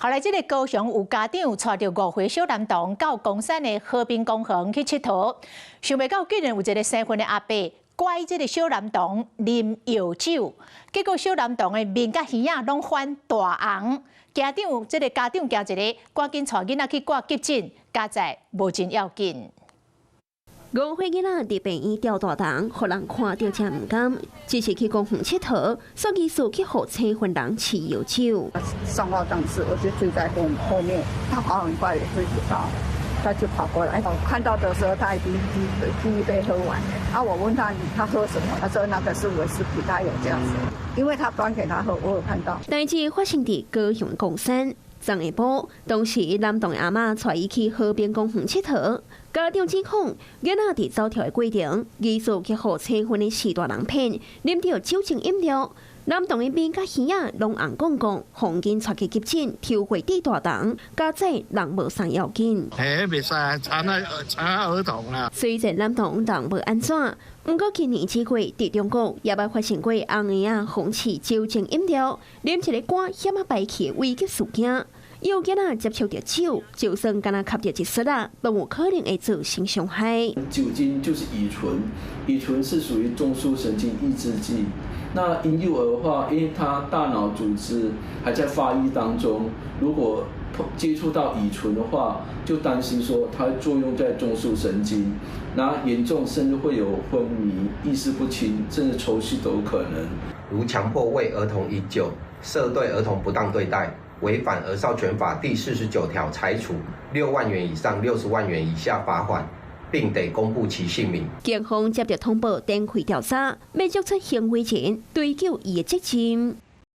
後來，這個高雄有家長帶着5歲小男童到公山的和平公園去佚佗，想袂到竟然有一個生分的阿伯拐這個小男童啉藥酒，結果小男童的面甲耳仔攏泛大紅。家長驚一個，趕緊帶囡仔去掛急診，加在無真要緊。5歲囡仔佇病院吊大腸，互人看到才唔甘，只是去公園佚佗，所以是去互青雲人飼藥酒。上到檔次，我就追在後面，他跑很快也追不到，他就跑過來。我看到的時候，他已經第一杯喝完了。啊，我問他喝什麼？他說那個是威士忌，他有這樣子，因為他端給他喝，我有看到。代志發生佇高雄公山。昨下晡，當時男童的阿嬤帶伊去河邊公園佚佗，家長指控囡仔佇走跳的過程，疑似去互青雲的4大人騙，啉到酒精飲料，男童的面甲耳仔攏紅摃摃，紅緊帶去急診，抽血滴大腸，加載人無啥要緊。袂使殘兒童啦。雖然男童人無安怎，不過今年7月佇中國也捌發生過紅兒仔諷刺酒精飲料，啉一個肝險啊敗去的危急事件。有囡仔接觸到酒，就算敢若吸到一絲啦，都有可能會造成傷害。酒精就是乙醇，乙醇是屬於中樞神經抑制劑。那嬰幼兒的話，因為他大腦組織還在發育當中，如果接觸到乙醇的話，就擔心說它會作用在中樞神經，然後嚴重甚至會有昏迷、意識不清，甚至抽搐都有可能。如強迫為兒童飲酒、涉對兒童不當對待，違反《兒少權法》第49條，裁處6萬元以上60萬元以下罰款，並得公布其姓名。警方接到通報，展開調查，要作出行為前追究伊的責任。